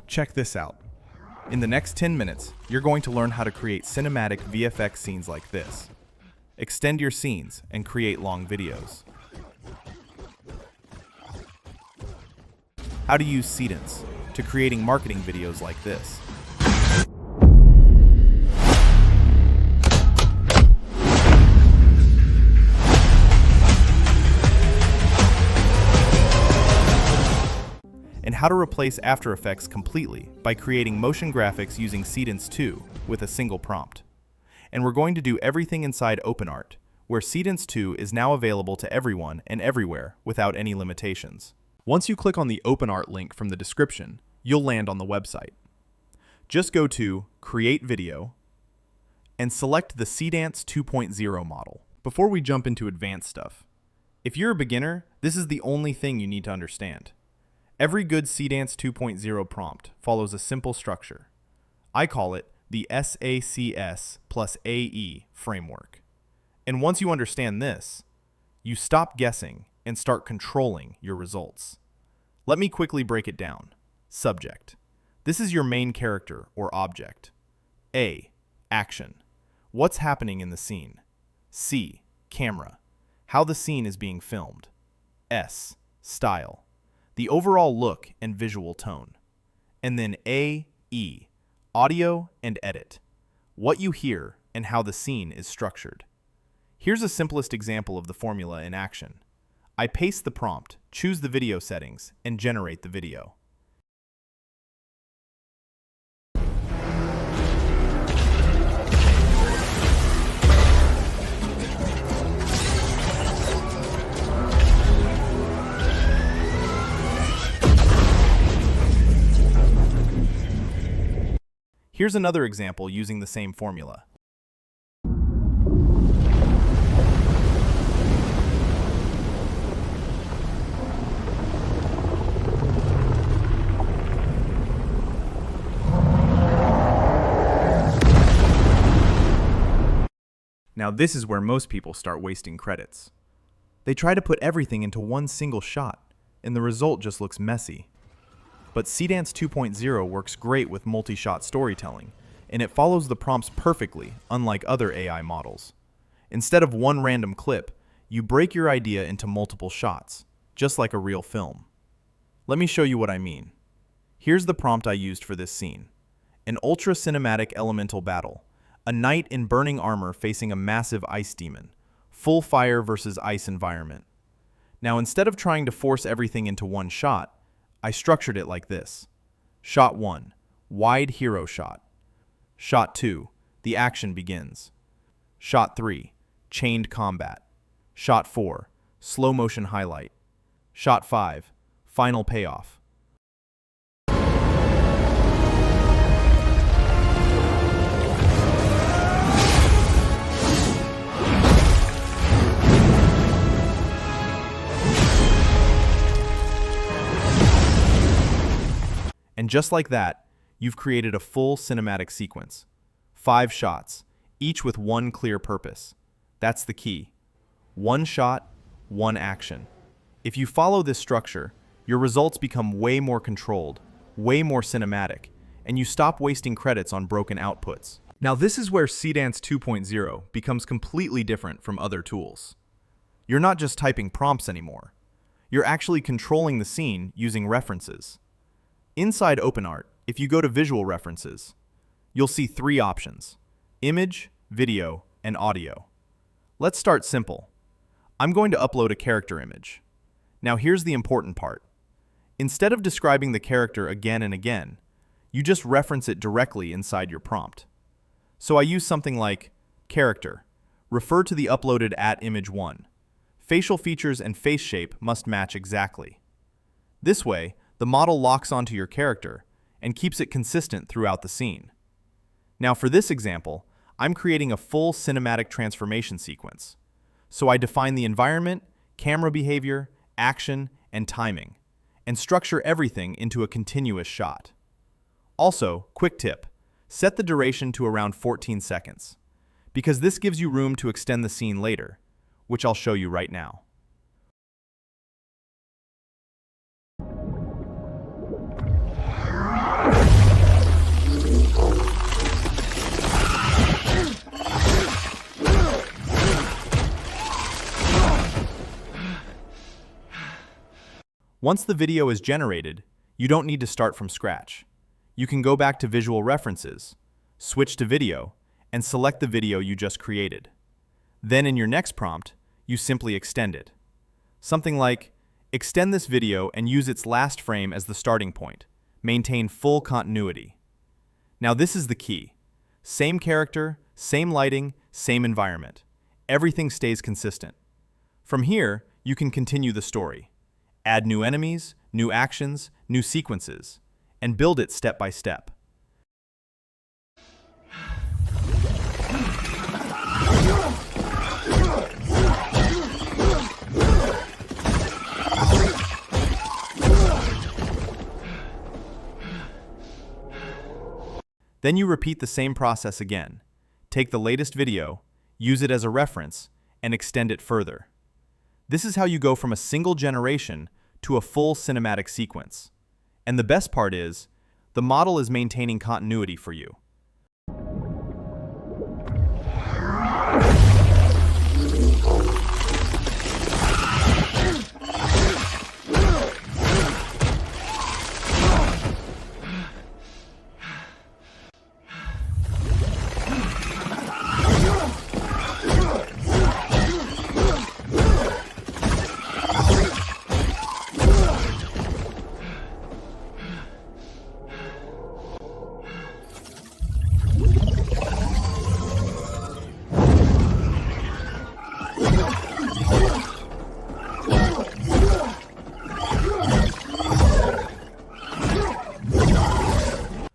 Check this out. In the next 10 minutes, you're going to learn how to create cinematic VFX scenes like this. Extend your scenes and create long videos. How to use Seedance to creating marketing videos like this. And how to replace After Effects completely by creating motion graphics using Seedance 2 with a single prompt. And we're going to do everything inside OpenART, where Seedance 2 is now available to everyone and everywhere without any limitations. Once you click on the OpenART link from the description, you'll land on the website. Just go to Create Video and select the Seedance 2.0 model. Before we jump into advanced stuff, if you're a beginner, this is the only thing you need to understand. Every good Seedance 2.0 prompt follows a simple structure. I call it the SACS plus AE framework. And once you understand this, you stop guessing and start controlling your results. Let me quickly break it down. Subject. This is your main character or object. A. Action. What's happening in the scene? C. Camera. How the scene is being filmed. S. Style. The overall look and visual tone. And then AE, audio and edit. What you hear and how the scene is structured. Here's a simplest example of the formula in action. I paste the prompt, choose the video settings, and generate the video. Here's another example using the same formula. Now this is where most people start wasting credits. They try to put everything into one single shot, and the result just looks messy. But Seedance 2.0 works great with multi-shot storytelling, and it follows the prompts perfectly, unlike other AI models. Instead of one random clip, you break your idea into multiple shots, just like a real film. Let me show you what I mean. Here's the prompt I used for this scene. An ultra-cinematic elemental battle. A knight in burning armor facing a massive ice demon. Full fire versus ice environment. Now instead of trying to force everything into one shot, I structured it like this. Shot 1, wide hero shot. Shot 2, the action begins. Shot 3, chained combat. Shot 4, slow motion highlight. Shot 5, final payoff. And just like that, you've created a full cinematic sequence. 5 shots, each with one clear purpose. That's the key. One shot, one action. If you follow this structure, your results become way more controlled, way more cinematic, and you stop wasting credits on broken outputs. Now this is where Seedance 2.0 becomes completely different from other tools. You're not just typing prompts anymore. You're actually controlling the scene using references. Inside OpenART, if you go to Visual References, you'll see 3 options: image, video, and audio. Let's start simple. I'm going to upload a character image. Now here's the important part. Instead of describing the character again and again, you just reference it directly inside your prompt. So I use something like character. Refer to the uploaded @image1. Facial features and face shape must match exactly. This way, the model locks onto your character and keeps it consistent throughout the scene. Now for this example, I'm creating a full cinematic transformation sequence. So I define the environment, camera behavior, action, and timing, and structure everything into a continuous shot. Also, quick tip, set the duration to around 14 seconds, because this gives you room to extend the scene later, which I'll show you right now. Once the video is generated, you don't need to start from scratch. You can go back to visual references, switch to video, and select the video you just created. Then in your next prompt, you simply extend it. Something like, extend this video and use its last frame as the starting point. Maintain full continuity. Now this is the key. Same character, same lighting, same environment. Everything stays consistent. From here, you can continue the story. Add new enemies, new actions, new sequences, and build it step by step. Then you repeat the same process again. Take the latest video, use it as a reference, and extend it further. This is how you go from a single generation to a full cinematic sequence. And the best part is, the model is maintaining continuity for you.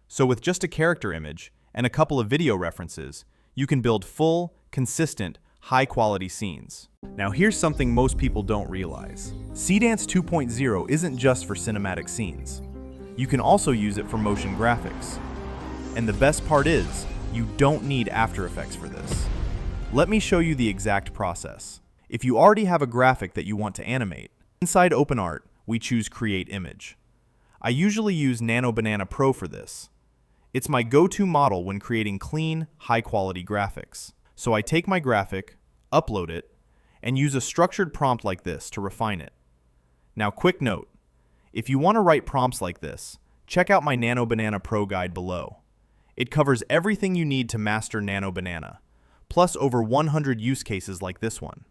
So with just a character image and a couple of video references, you can build full, consistent, high-quality scenes. Now here's something most people don't realize. Seedance 2.0 isn't just for cinematic scenes. You can also use it for motion graphics. And the best part is, you don't need After Effects for this. Let me show you the exact process. If you already have a graphic that you want to animate, inside OpenART, we choose Create Image. I usually use Nano Banana Pro for this. It's my go-to model when creating clean, high-quality graphics. So I take my graphic, upload it, and use a structured prompt like this to refine it. Now, quick note, if you want to write prompts like this, check out my Nano Banana Pro guide below. It covers everything you need to master Nano Banana, plus over 100 use cases like this one.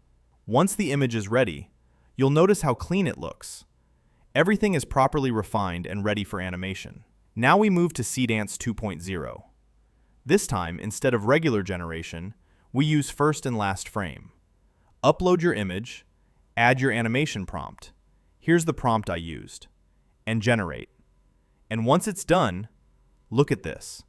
Once the image is ready, you'll notice how clean it looks. Everything is properly refined and ready for animation. Now we move to Seedance 2.0. This time, instead of regular generation, we use first and last frame. Upload your image, add your animation prompt. Here's the prompt I used, and generate. And once it's done, look at this.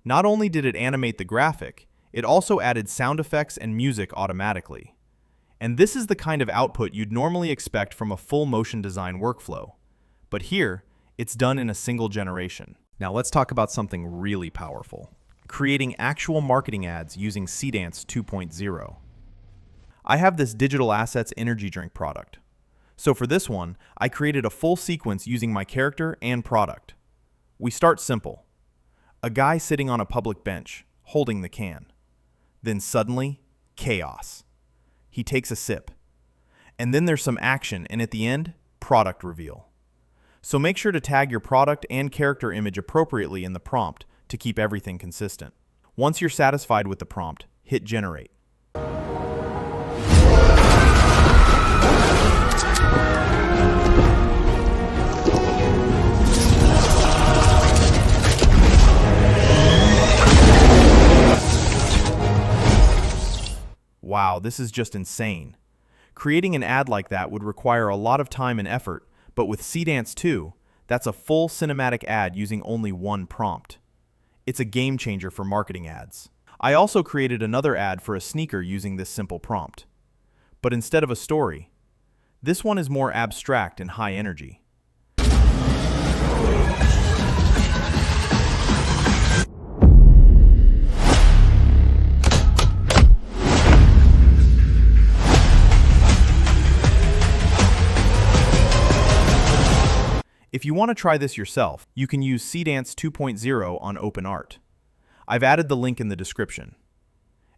Not only did it animate the graphic, it also added sound effects and music automatically. And this is the kind of output you'd normally expect from a full motion design workflow. But here, it's done in a single generation. Now let's talk about something really powerful. Creating actual marketing ads using Seedance 2.0. I have this digital assets energy drink product. So for this one, I created a full sequence using my character and product. We start simple. A guy sitting on a public bench, holding the can. Then suddenly, chaos. He takes a sip. And then there's some action, and at the end, product reveal. So make sure to tag your product and character image appropriately in the prompt to keep everything consistent. Once you're satisfied with the prompt, hit generate. Wow, this is just insane. Creating an ad like that would require a lot of time and effort, but with Seedance 2, that's a full cinematic ad using only one prompt. It's a game changer for marketing ads. I also created another ad for a sneaker using this simple prompt. But instead of a story, this one is more abstract and high energy. If you want to try this yourself, you can use Seedance 2.0 on OpenART. I've added the link in the description.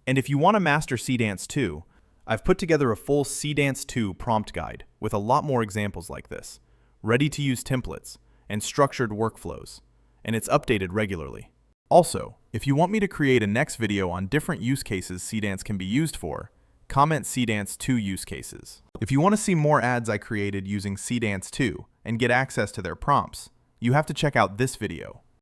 And if you want to master Seedance 2, I've put together a full Seedance 2 prompt guide with a lot more examples like this, ready-to-use templates, and structured workflows, and it's updated regularly. Also, if you want me to create a next video on different use cases Seedance can be used for, comment Seedance 2 use cases. If you want to see more ads I created using Seedance 2 and get access to their prompts, you have to check out this video.